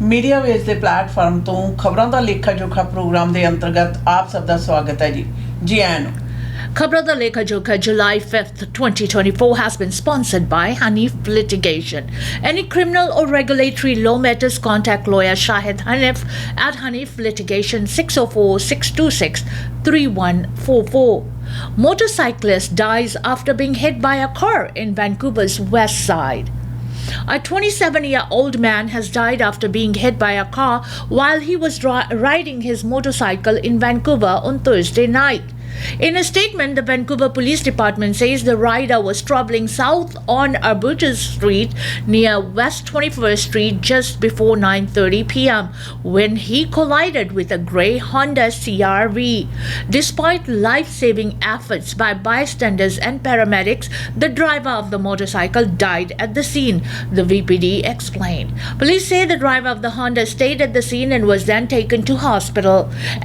Media veg के platform तो खबरों का लेखा जोखा प्रोग्राम के अंतर्गत आप सबका स्वागत है जी आया नूं। Khabran Da Lekha Jokha, July 5th, 2024 has been sponsored by Hanif Litigation. Any criminal or regulatory law matters, contact lawyer Shahid Hanif at Hanif Litigation 604-626-3144. Motorcyclist dies after being hit by a car in Vancouver's west side. A 27-year-old man has died after being hit by a car while he was riding his motorcycle in Vancouver on Thursday night. In a statement, the Vancouver Police Department says the rider was traveling south on Arbutus Street near West 21st Street just before 9:30 p.m. when he collided with a grey Honda CR-V. Despite life-saving efforts by bystanders and paramedics, the driver of the motorcycle died at the scene, the VPD explained. Police say the driver of the Honda stayed at the scene and was then taken to hospital.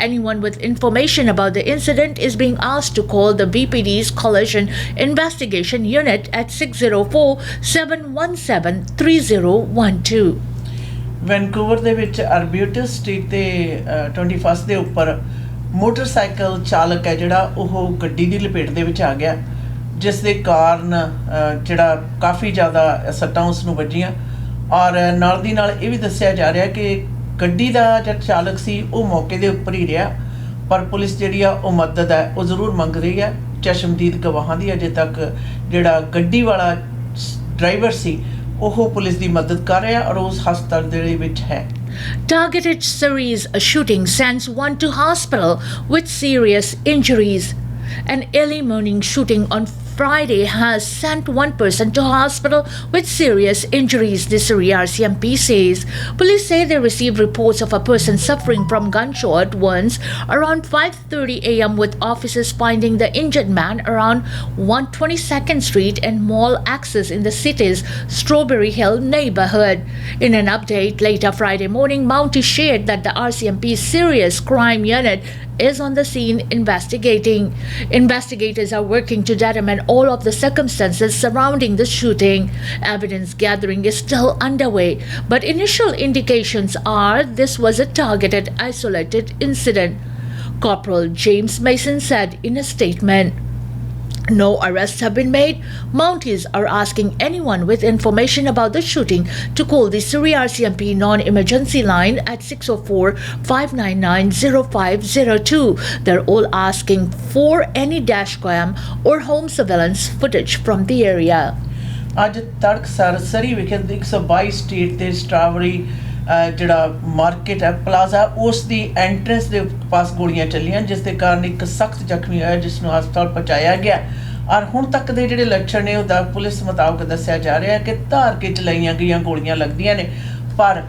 Anyone with information about the incident is being asked to call the VPD's Collision Investigation Unit at 604-717-3012. Vancouver ਦੇ ਵਿੱਚ ਅਰਬਿਊਟਸ street ਤੇ 21 ਦੇ ਉੱਪਰ motorcycle ਚਾਲਕ ਹੈ ਜਿਹੜਾ ਉਹ ਗੱਡੀ ਦੀ ਲਪੇਟ ਦੇ ਵਿੱਚ ਆ ਗਿਆ, ਜਿਸ ਦੇ ਕਾਰਨ ਜਿਹੜਾ ਕਾਫੀ ਜ਼ਿਆਦਾ ਸੱਟਾਂ ਉਸ ਨੂੰ ਵੱਜੀਆਂ। ਔਰ ਨਾਲ ਦੀ ਨਾਲ ਇਹ ਵੀ ਦੱਸਿਆ ਜਾ ਰਿਹਾ ਕਿ ਗੱਡੀ ਦਾ ਜਿਹੜਾ ਚਾਲਕ ਸੀ ਉਹ ਮੌਕੇ ਦੇ ਉੱਪਰ ਹੀ ਰਿਹਾ, पर पुलिस जिहड़ी आ वो मदद है वो जरूर मंग रही है। चश्मदीद गवाहां दी अजे तक जिहड़ा गड्डी वाला ड्राइवर सी ओह पुलिस दी मदद कर रहा और उस हस्पताल दे विच है। Targeted series shooting sends one to hospital with serious injuries. An early morning shooting on Friday has sent one person to hospital with serious injuries, the Surrey RCMP says. Police say they received reports of a person suffering from gunshot wounds around 5:30 a.m. with officers finding the injured man around 122nd Street and Mall Access in the city's Strawberry Hill neighborhood. In an update later Friday morning, Mountie shared that the RCMP's Serious Crime Unit is on the scene investigating. Investigators are working to determine all of the circumstances surrounding the shooting. Evidence gathering is still underway, but initial indications are this was a targeted, isolated incident, Corporal James Mason said in a statement. No arrests have been made. Mounties are asking anyone with information about the shooting to call the Surrey RCMP non-emergency line at 604-599-0502. They're all asking for any dashcam or home surveillance footage from the area. ਅੱਜ ਤੜਕਸਾਰ ਸਰੀ ਵਿਖੇ 122 street ਤੇ strawberry ਜਿਹੜਾ market ਹੈ plaza ਉਸ ਦੀ entrance ਦੇ ਪਾਸ ਗੋਲੀਆਂ ਚੱਲੀਆਂ, ਜਿਸ ਦੇ ਕਾਰਨ ਇੱਕ ਸਖਤ ਜ਼ਖਮੀ ਹੋਇਆ ਜਿਸ ਨੂੰ ਹਸਪਤਾਲ ਪਹੁੰਚਾਇਆ ਗਿਆ। ਔਰ ਹੁਣ ਤੱਕ ਦੇ ਜਿਹੜੇ ਲੱਛਣ ਨੇ ਉਹਦਾ ਪੁਲਿਸ ਮੁਤਾਬਕ ਦੱਸਿਆ ਜਾ ਰਿਹਾ ਹੈ ਕਿ ਧਾਰ ਕੇ ਚਲਾਈਆਂ ਗਈਆਂ ਗੋਲੀਆਂ ਲੱਗਦੀਆਂ ਨੇ। ਪਰ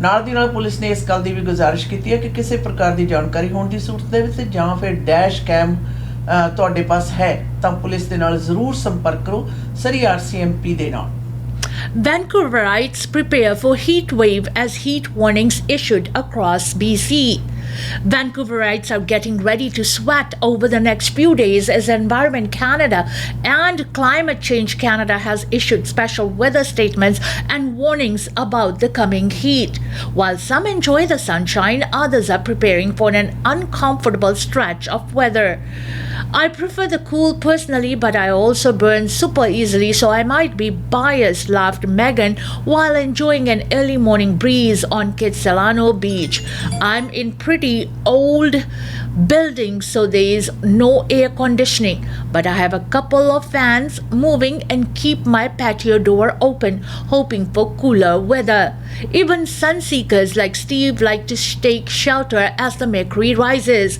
ਨਾਲ ਦੀ ਨਾਲ ਪੁਲਿਸ ਨੇ ਇਸ ਗੱਲ ਦੀ ਵੀ ਗੁਜ਼ਾਰਿਸ਼ ਕੀਤੀ ਹੈ ਕਿ ਕਿਸੇ ਪ੍ਰਕਾਰ ਦੀ ਜਾਣਕਾਰੀ ਹੋਣ ਦੀ ਸੂਰਤ ਦੇ ਵਿੱਚ ਜਾਂ ਫਿਰ ਡੈਸ਼ ਕੈਮ ਤੁਹਾਡੇ ਪਾਸ ਹੈ ਤਾਂ ਪੁਲਿਸ ਦੇ ਨਾਲ ਜ਼ਰੂਰ ਸੰਪਰਕ ਕਰੋ, ਸਰੀ RCMP ਦੇ ਨਾਲ। Vancouverites prepare for heat wave as heat warnings issued across BC. Vancouverites are getting ready to sweat over the next few days as Environment Canada and Climate Change Canada has issued special weather statements and warnings about the coming heat. While some enjoy the sunshine, others are preparing for an uncomfortable stretch of weather. I prefer the cool personally, but I also burn super easily, so I might be biased, laughed Megan while enjoying an early morning breeze on Kitsilano Beach. I'm in pretty old building, so there is no air conditioning, but I have a couple of fans moving and keep my patio door open, hoping for cooler weather. Even sun seekers like Steve like to take shelter as the mercury rises.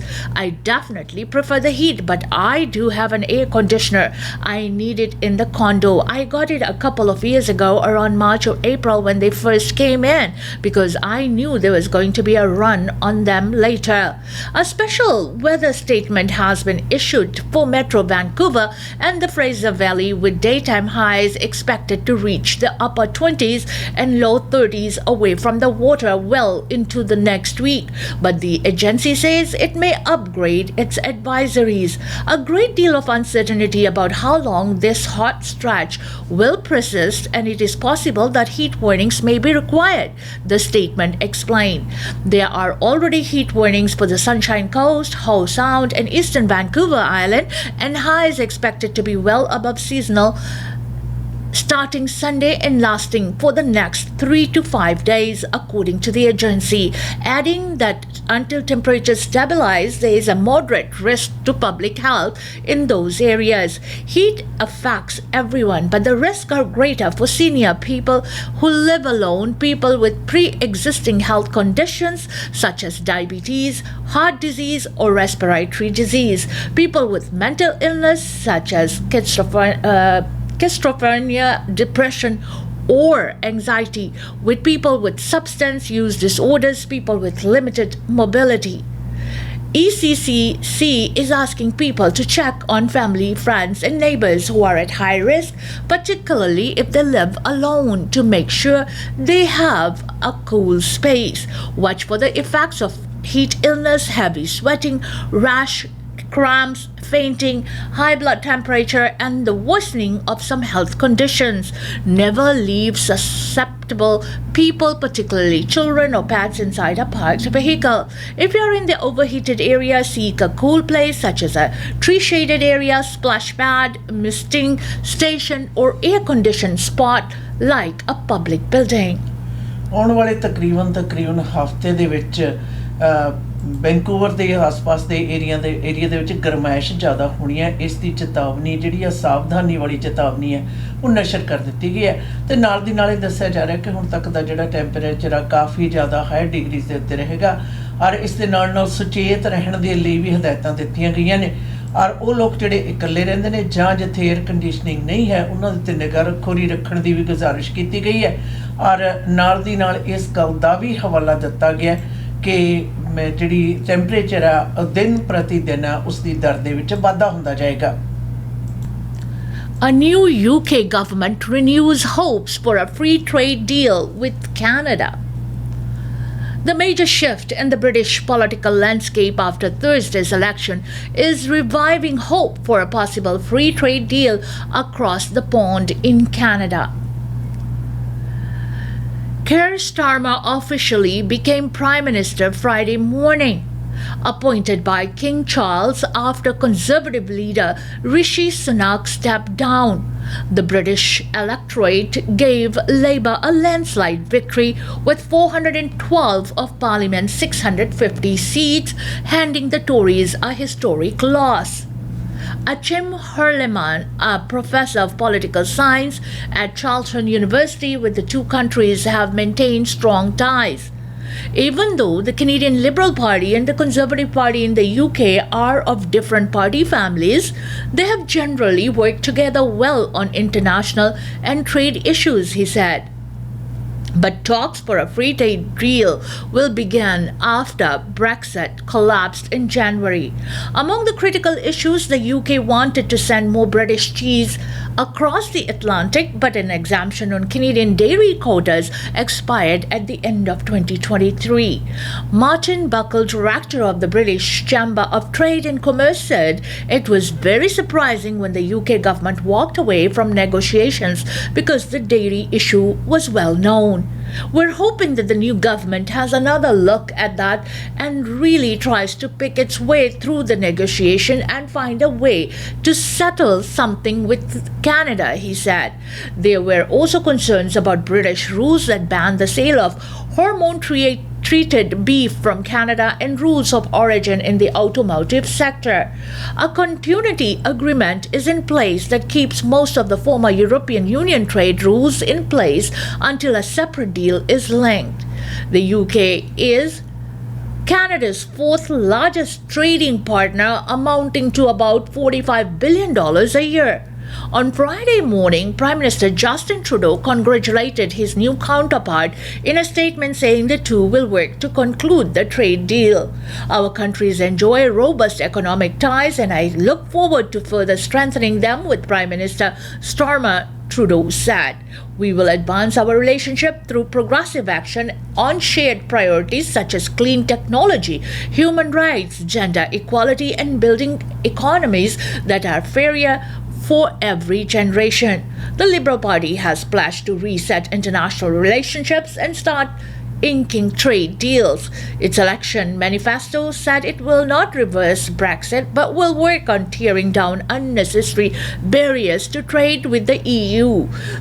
I definitely prefer the heat, but I do have an air conditioner. I need it in the condo. I got it a couple of years ago around March or April when they first came in, because I knew there was going to be a run on them later. A special weather statement has been issued for Metro Vancouver and the Fraser Valley, with daytime highs expected to reach the upper 20s and low 30s families away from the water well into the next week, but the agency says it may upgrade its advisories. A great deal of uncertainty about how long this hot stretch will persist, and it is possible that heat warnings may be required, the statement explained. There are already heat warnings for the Sunshine Coast, Howe Sound, and eastern Vancouver Island, and highs expected to be well above seasonal starting Sunday and lasting for the next 3 to 5 days, according to the agency, adding that until temperatures stabilize, there is a moderate risk to public health in those areas. Heat affects everyone, but the risks are greater for senior people who live alone, people with pre-existing health conditions such as diabetes, heart disease, or respiratory disease, people with mental illness such as schizophrenia, depression, or anxiety, with people with substance use disorders, people with limited mobility. ECCC is asking people to check on family, friends, and neighbors who are at high risk, particularly if they live alone, to make sure they have a cool space. Watch for the effects of heat illness, heavy sweating, rash, cramps, fainting, high blood temperature, and the worsening of some health conditions. Never leave susceptible people, particularly children or pets, inside a parked vehicle. If you are in the overheated area, seek a cool place such as a tree-shaded area, splash pad, misting station, or air-conditioned spot like a public building. ਆਉਣ ਵਾਲੇ ਤਕਰੀਬਨ ਹਫ਼ਤੇ ਦੇ ਵਿੱਚ Vancouver ਦੇ ਆਸ-ਪਾਸ ਦੇ area ਦੇ ਵਿੱਚ ਗਰਮਾਇਸ਼ ਜ਼ਿਆਦਾ ਹੋਣੀ ਹੈ। ਇਸ ਦੀ ਚੇਤਾਵਨੀ ਜਿਹੜੀ ਆ ਸਾਵਧਾਨੀ ਵਾਲੀ ਚੇਤਾਵਨੀ ਹੈ ਉਹ ਨਸ਼ਰ ਕਰ ਦਿੱਤੀ ਗਈ ਹੈ ਤੇ ਨਾਲ ਦੀ ਨਾਲ ਇਹ ਦੱਸਿਆ ਜਾ ਰਿਹਾ ਕਿ ਹੁਣ ਤੱਕ ਦਾ ਜਿਹੜਾ ਟੈਂਪਰੇਚਰ ਆ ਕਾਫੀ ਜ਼ਿਆਦਾ ਹਾਈ ਡਿਗਰੀਜ਼ ਦੇ ਉੱਤੇ ਰਹੇਗਾ ਔਰ ਇਸ ਦੇ ਨਾਲ ਸੁਚੇਤ ਰਹਿਣ ਦੇ ਲਈ ਵੀ ਹਦਾਇਤਾਂ ਦਿੱਤੀਆਂ ਗਈਆਂ ਨੇ ਔਰ ਉਹ ਲੋਕ ਜਿਹੜੇ ਇਕੱਲੇ ਰਹਿੰਦੇ ਨੇ ਜਾਂ ਜਿੱਥੇ ਏਅਰ ਕੰਡੀਸ਼ਨਿੰਗ ਨਹੀਂ ਹੈ ਉਹਨਾਂ ਦੇ ਉੱਤੇ ਨਿਗਾਹ ਰੱਖਣ ਦੀ ਵੀ ਗੁਜ਼ਾਰਿਸ਼ ਕੀਤੀ ਗਈ ਹੈ ਔਰ ਨਾਲ ਦੀ ਨਾਲ ਇਸ ਗੱਲ ਦਾ ਵੀ ਹਵਾਲਾ ਦਿੱਤਾ ਗਿਆ ਕਿ ਜਿਹੜੀ ਟੈਂਪਰੇਚਰ ਆ ਦਿਨ ਪ੍ਰਤੀ ਦਿਨ ਉਸ ਦੀ ਦਰ ਦੇ ਵਿੱਚ ਵਾਧਾ ਹੁੰਦਾ ਜਾਏਗਾ। A new UK government renews hopes for a free trade deal with Canada. The major shift in the British political landscape after Thursday's election is reviving hope for a possible free trade deal across the pond in Canada. Keir Starmer officially became Prime Minister Friday morning, appointed by King Charles after Conservative leader Rishi Sunak stepped down. The British electorate gave Labour a landslide victory with 412 of Parliament's 650 seats, handing the Tories a historic loss. Achim Herleman, a professor of political science at Charlton University with the two countries, have maintained strong ties. Even though the Canadian Liberal Party and the Conservative Party in the UK are of different party families, they have generally worked together well on international and trade issues, he said. But talks for a free trade deal will begin after Brexit collapsed in January. Among the critical issues, the UK wanted to send more British cheese across the Atlantic, but an exemption on Canadian dairy quotas expired at the end of 2023. Martin Buckle, director of the British Chamber of Trade and Commerce, said it was very surprising when the UK government walked away from negotiations because the dairy issue was well known. We're hoping that the new government has another look at that and really tries to pick its way through the negotiation and find a way to settle something with Canada, he said. There were also concerns about British rules that ban the sale of hormone-treated beef from Canada and rules of origin in the automotive sector. A continuity agreement is in place that keeps most of the former European Union trade rules in place until a separate deal is linked. The UK is Canada's fourth largest trading partner, amounting to about $45 billion a year. On Friday morning, Prime Minister Justin Trudeau congratulated his new counterpart in a statement saying the two will work to conclude the trade deal. Our countries enjoy robust economic ties and I look forward to further strengthening them with Prime Minister Starmer, Trudeau said. We will advance our relationship through progressive action on shared priorities such as clean technology, human rights, gender equality, and building economies that are fairer for every generation. The Liberal Party has pledged to reset international relationships and start inking trade deals. Its election manifesto said it will not reverse Brexit but will work on tearing down unnecessary barriers to trade with the EU.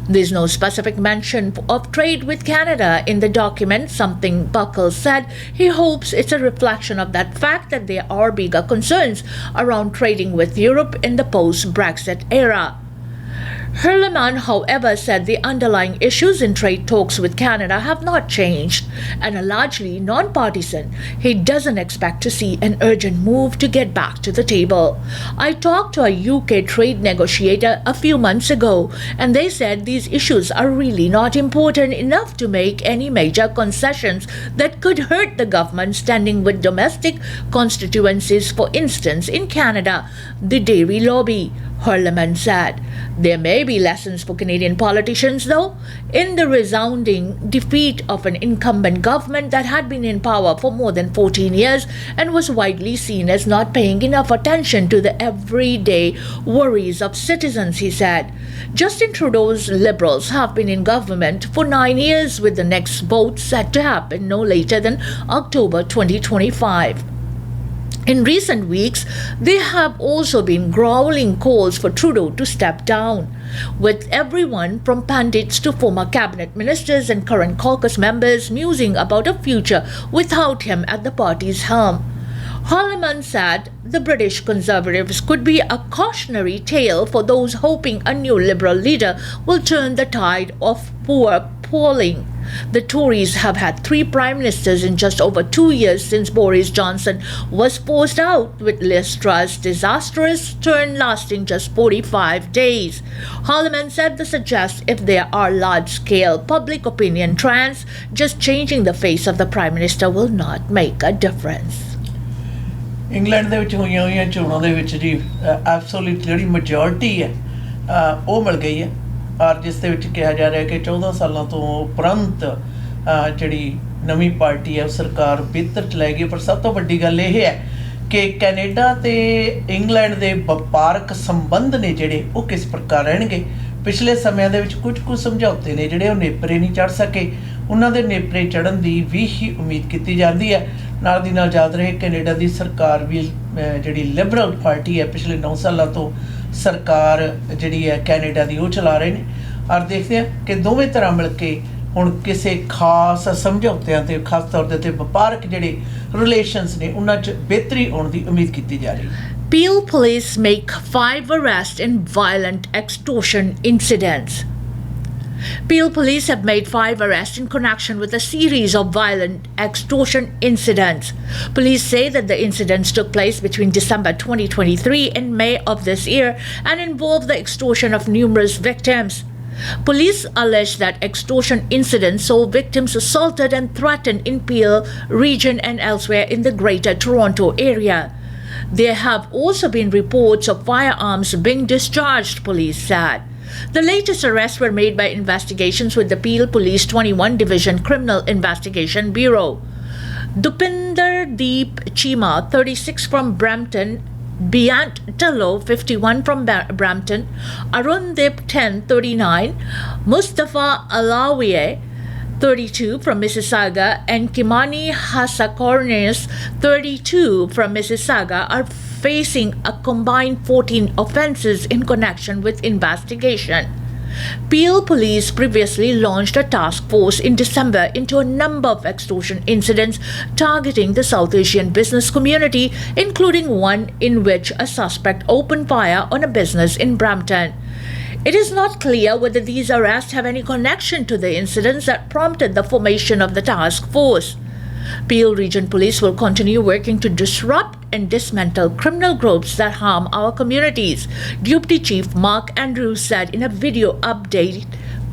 There's no specific mention of trade with Canada in the document, something Buckle said. He hopes it's a reflection of that fact that there are bigger concerns around trading with Europe in the post-Brexit era. Herleman, however, said the underlying issues in trade talks with Canada have not changed and are largely non-partisan. He doesn't expect to see an urgent move to get back to the table. I talked to a UK trade negotiator a few months ago, and they said these issues are really not important enough to make any major concessions that could hurt the government standing with domestic constituencies, for instance, in Canada, the dairy lobby. Herleman said. There may be lessons for Canadian politicians, though, in the resounding defeat of an incumbent government that had been in power for more than 14 years and was widely seen as not paying enough attention to the everyday worries of citizens, he said. Justin Trudeau's Liberals have been in government for 9 years, with the next vote set to happen no later than October 2025. In recent weeks, there have also been growling calls for Trudeau to step down, with everyone from pundits to former cabinet ministers and current caucus members musing about a future without him at the party's helm. Herleman said the British Conservatives could be a cautionary tale for those hoping a new Liberal leader will turn the tide of poor polling. The Tories have had 3 prime ministers in just over 2 years since Boris Johnson was forced out, with Liz Truss's disastrous turn lasting just 45 days. Herleman said this suggests if there are large-scale public opinion trends, just changing the face of the prime minister will not make a difference. England ਦੇ ਵਿੱਚ ਹੋਈਆਂ ਚੋਣਾਂ ਦੇ ਵਿੱਚ ਜੀ absolute ਜਿਹੜੀ majority ਹੈ ਉਹ ਮਿਲ ਗਈ ਹੈ ਔਰ ਜਿਸ ਦੇ ਵਿੱਚ ਕਿਹਾ ਜਾ ਰਿਹਾ ਕਿ 14 ਸਾਲਾਂ ਤੋਂ ਉਪਰੰਤ ਜਿਹੜੀ ਨਵੀਂ ਪਾਰਟੀ ਹੈ ਉਹ ਸਰਕਾਰ ਬਿਹਤਰ ਚਲਾਏਗੀ। ਪਰ ਸਭ ਤੋਂ ਵੱਡੀ ਗੱਲ ਇਹ ਹੈ ਕਿ ਕੈਨੇਡਾ ਤੇ ਇੰਗਲੈਂਡ ਦੇ ਵਪਾਰਕ ਸੰਬੰਧ ਨੇ ਜਿਹੜੇ ਉਹ ਕਿਸ ਪ੍ਰਕਾਰ ਰਹਿਣਗੇ। ਪਿਛਲੇ ਸਮਿਆਂ ਦੇ ਵਿੱਚ ਕੁਝ ਸਮਝੌਤੇ ਨੇ ਜਿਹੜੇ ਉਹ ਨੇਪਰੇ ਨਹੀਂ ਚੜ੍ਹ ਸਕੇ, ਉਹਨਾਂ ਦੇ ਨੇਪਰੇ ਚੜ੍ਹਨ ਦੀ ਵੀ ਹੀ ਉਮੀਦ ਕੀਤੀ ਜਾਂਦੀ ਹੈ। ਨਾਲ ਦੀ ਨਾਲ ਯਾਦ ਰਹੇ ਕੈਨੇਡਾ ਦੀ ਸਰਕਾਰ ਵੀ ਜਿਹੜੀ ਲਿਬਰਲ ਪਾਰਟੀ ਹੈ ਪਿਛਲੇ 9 ਸਾਲਾਂ ਤੋਂ ਸਰਕਾਰ ਜਿਹੜੀ ਹੈ ਕੈਨੇਡਾ ਦੀ ਉਹ ਚਲਾ ਰਹੇ ਨੇ ਔਰ ਦੇਖਦੇ ਹਾਂ ਕਿ ਦੋਵੇਂ ਤਰ੍ਹਾਂ ਮਿਲ ਕੇ ਹੁਣ ਕਿਸੇ ਖਾਸ ਸਮਝੌਤਿਆਂ ਤੇ ਖਾਸ ਤੌਰ ਤੇ ਵਪਾਰਕ ਜਿਹੜੇ ਰਿਲੇਸ਼ਨਸ ਨੇ ਉਹਨਾਂ 'ਚ ਬਿਹਤਰੀ ਆਉਣ ਦੀ ਉਮੀਦ ਕੀਤੀ ਜਾ ਰਹੀ ਹੈ। Peel police make 5 arrests in violent extortion incidents. Peel police have made 5 arrests in connection with a series of violent extortion incidents. Police say that the incidents took place between December 2023 and May of this year and involved the extortion of numerous victims. Police allege that extortion incidents saw victims assaulted and threatened in Peel region and elsewhere in the Greater Toronto area. There have also been reports of firearms being discharged, police said. The latest arrests were made by investigations with the Peel Police 21 Division Criminal Investigation Bureau. Dupinder Deep Chima, 36 from Brampton, Biant Tallo, 51 from Brampton, Arundip 10, 39, Mustafa Alawiye, 32 from Mississauga, and Kimani Hasakornis, 32 from Mississauga, are facing a combined 14 offences in connection with investigation. Peel Police previously launched a task force in December into a number of extortion incidents targeting the South Asian business community, including one in which a suspect opened fire on a business in Brampton. It is not clear whether these arrests have any connection to the incidents that prompted the formation of the task force. Peel Region Police will continue working to disrupt and dismantle criminal groups that harm our communities, Deputy Chief Mark Andrews said in a video update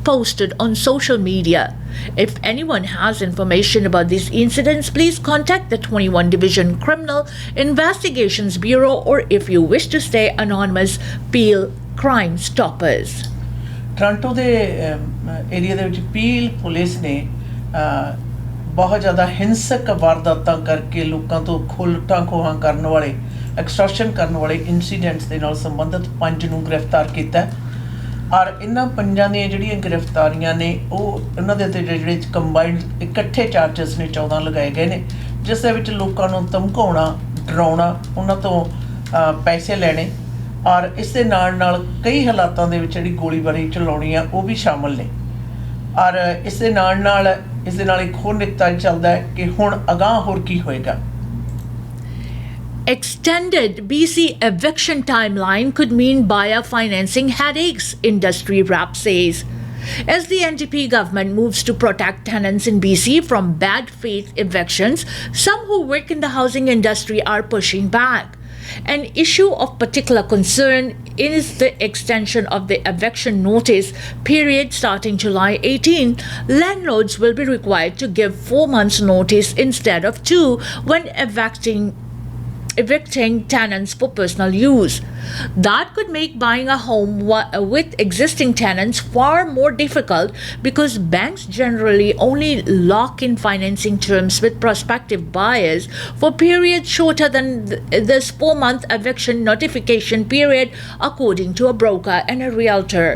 posted on social media. If anyone has information about these incidents, please contact the 21 Division Criminal Investigations Bureau, or if you wish to stay anonymous, Peel Crime Stoppers. Toronto ਦੇ area ਦੇ ਵਿੱਚ peel police ਨੇ ਬਹੁਤ ਜ਼ਿਆਦਾ ਹਿੰਸਕ ਵਾਰਦਾਤਾਂ ਕਰਕੇ ਲੋਕਾਂ ਤੋਂ ਲੁੱਟਾਂ ਖੋਹਾਂ ਕਰਨ ਵਾਲੇ ਐਕਸਟੋਰਸ਼ਨ ਕਰਨ ਵਾਲੇ ਇੰਸੀਡੈਂਟਸ ਦੇ ਨਾਲ ਸੰਬੰਧਿਤ 5 ਨੂੰ ਗ੍ਰਿਫਤਾਰ ਕੀਤਾ। ਔਰ ਇਹਨਾਂ 5 ਦੀਆਂ ਜਿਹੜੀਆਂ ਗ੍ਰਿਫਤਾਰੀਆਂ ਨੇ ਉਹ ਉਹਨਾਂ ਦੇ ਉੱਤੇ ਜਿਹੜੇ ਕੰਬਾਈਨਡ ਇਕੱਠੇ ਚਾਰਜਸ ਨੇ 14 ਲਗਾਏ ਗਏ ਨੇ, ਜਿਸ ਦੇ ਵਿੱਚ ਲੋਕਾਂ ਨੂੰ ਧਮਕਾਉਣਾ, ਡਰਾਉਣਾ, ਉਹਨਾਂ ਤੋਂ ਪੈਸੇ ਲੈਣੇ ਔਰ ਇਸ ਦੇ ਨਾਲ ਕਈ ਹਾਲਾਤਾਂ ਦੇ ਵਿੱਚ ਜਿਹੜੀ ਗੋਲੀਬਾਰੀ ਚਲਾਉਣੀ ਆ ਉਹ ਵੀ ਸ਼ਾਮਲ ਨੇ। ਔਰ ਇਸ ਦੇ ਨਾਲ ਇੱਕ ਹੋਰ ਨਿਕਤਾ ਚੱਲਦਾ ਹੈ ਕਿ ਹੁਣ ਅਗਾਂਹ ਹੋਰ ਕੀ ਹੋਏਗਾ। Extended BC eviction timeline could mean buyer financing headaches, industry rep says. As the NDP government moves to protect tenants in BC from bad faith evictions, some who work in the housing industry are pushing back. An issue of particular concern is the extension of the eviction notice period starting July 18. Landlords will be required to give 4 months notice instead of 2 when evicting tenants for personal use. That could make buying a home with existing tenants far more difficult because banks generally only lock in financing terms with prospective buyers for periods shorter than this 4-month eviction notification period, according to a broker and a realtor.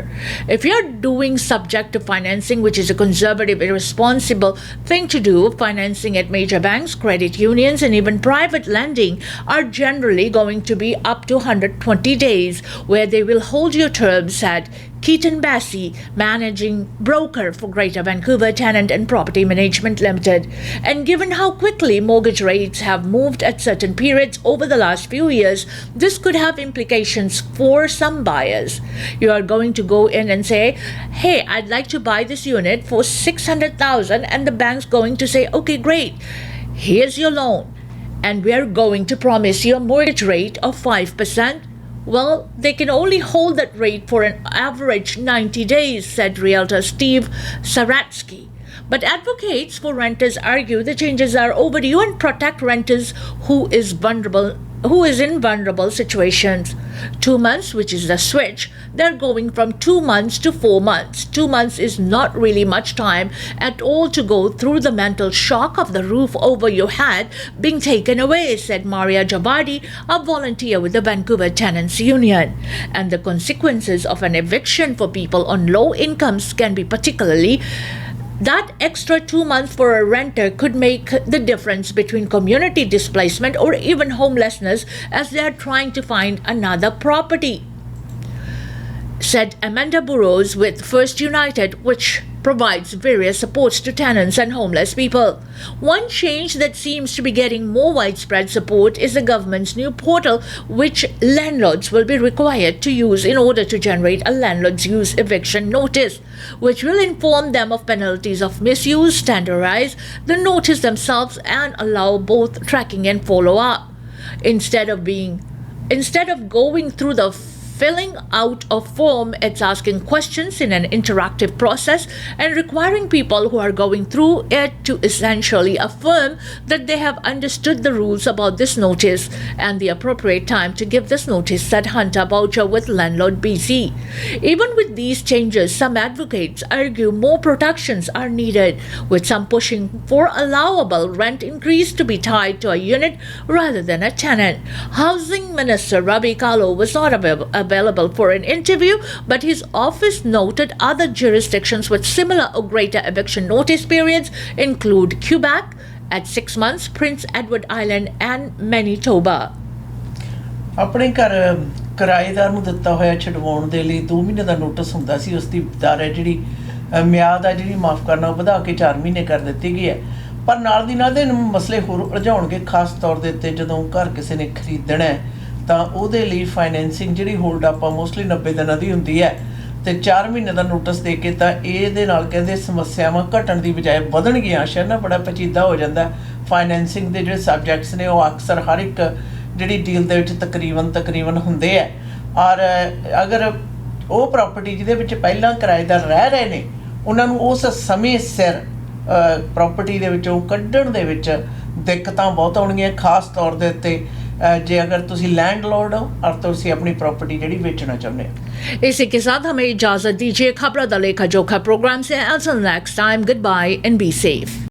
If you're doing subject to financing, which is a conservative, irresponsible thing to do, financing at major banks, credit unions, and even private lending are generally going to be up to 120 days, where they will hold your terms, said Keaton Bassey, managing broker for Greater Vancouver Tenant and Property Management Limited. And given how quickly mortgage rates have moved at certain periods over the last few years, this could have implications for some buyers. You are going to go in and say, hey, I'd like to buy this unit for $600,000, and the bank's going to say, okay, great, here's your loan, and we're going to promise you a mortgage rate of 5%. Well, they can only hold that rate for an average 90 days, said realtor Steve Saratsky. But advocates for renters argue the changes are overdue and protect renters who is in vulnerable situations. 2 months, which is the switch, they're going from 2 months to 4 months. 2 months is not really much time at all to go through the mental shock of the roof over your head being taken away, said Maria Javardi, a volunteer with the Vancouver Tenants Union. And the consequences of an eviction for people on low incomes can be particularly. That extra 2 months for a renter could make the difference between community displacement or even homelessness as they are trying to find another property, said Amanda Burrows with First United, which provides various supports to tenants and homeless people. One change that seems to be getting more widespread support is the government's new portal, which landlords will be required to use in order to generate a landlord's use eviction notice, which will inform them of penalties of misuse, standardize the notice themselves, and allow both tracking and follow-up. Instead of going through the filling out a form, it's asking questions in an interactive process and requiring people who are going through it to essentially affirm that they have understood the rules about this notice and the appropriate time to give this notice, said Hunter Boucher with Landlord BC. Even with these changes, some advocates argue more protections are needed, with some pushing for allowable rent increase to be tied to a unit rather than a tenant. Housing Minister Ravi Kalo was not available for an interview, but his office noted other jurisdictions with similar or greater eviction notice periods include Quebec at 6 months, Prince Edward Island, and Manitoba. ਆਪਣੇ ਘਰ ਕਿਰਾਏਦਾਰ ਨੂੰ ਦਿੱਤਾ ਹੋਇਆ ਛਡਵਾਉਣ ਦੇ ਲਈ 2 ਮਹੀਨੇ ਦਾ notice ਹੁੰਦਾ ਸੀ, ਉਸ ਦੀ ਦਰ ਹੈ ਜਿਹੜੀ ਮਿਆਦ ਆ ਜਿਹੜੀ ਮਾਫ ਕਰਨਾ ਉਹ ਵਧਾ ਕੇ 4 ਮਹੀਨੇ ਕਰ ਦਿੱਤੀ ਗਈ ਹੈ। ਪਰ ਨਾਲ ਦੀ ਨਾਲ ਦੇ ਮਸਲੇ ਹੋਰ ਉਲਝਾਉਣਗੇ, ਖਾਸ ਤੌਰ ਦੇ ਉੱਤੇ ਜਦੋਂ ਘਰ ਕਿਸੇ ਨੇ ਖਰੀਦਣਾ ਹੈ ਤਾਂ ਉਹਦੇ ਲਈ ਫਾਈਨੈਂਸਿੰਗ ਜਿਹੜੀ ਹੋਲਡ ਆਪਾਂ ਮੋਸਟਲੀ 90 ਦਿਨਾਂ ਦੀ ਹੁੰਦੀ ਹੈ ਤੇ 4 ਮਹੀਨੇ ਦਾ ਨੋਟਿਸ ਦੇ ਕੇ ਤਾਂ ਇਹਦੇ ਨਾਲ ਕਹਿੰਦੇ ਸਮੱਸਿਆਵਾਂ ਘਟਣ ਦੀ ਬਜਾਏ ਵਧਣਗੀਆਂ। ਸ਼ਾਇਦ ਨਾ ਬੜਾ ਪਚੀਦਾ ਹੋ ਜਾਂਦਾ। ਫਾਈਨੈਂਸਿੰਗ ਦੇ ਜਿਹੜੇ ਸਬਜੈਕਟਸ ਨੇ ਉਹ ਅਕਸਰ ਹਰ ਇੱਕ ਜਿਹੜੀ ਡੀਲ ਦੇ ਵਿੱਚ ਤਕਰੀਬਨ ਹੁੰਦੇ ਆ। ਔਰ ਅਗਰ ਉਹ ਪ੍ਰਾਪਰਟੀ ਜਿਹਦੇ ਵਿੱਚ ਪਹਿਲਾਂ ਕਿਰਾਏਦਾਰ ਰਹਿ ਰਹੇ ਨੇ ਉਹਨਾਂ ਨੂੰ ਉਸ ਸਮੇਂ ਸਿਰ ਪ੍ਰਾਪਰਟੀ ਦੇ ਵਿੱਚੋਂ ਕੱਢਣ ਦੇ ਵਿੱਚ ਦਿੱਕਤਾਂ ਬਹੁਤ ਆਉਣਗੀਆਂ, ਖਾਸ ਤੌਰ ਦੇ ਉੱਤੇ जे अगर तुसी लैंडलॉर्ड हो और तुसी अपनी प्रॉपर्टी जिहड़ी बेचना चाहुंदे हो। इसी के साथ हमें इजाजत दीजिए। खबरों दा लेखा जोखा प्रोग्राम से until next time, goodbye and be safe.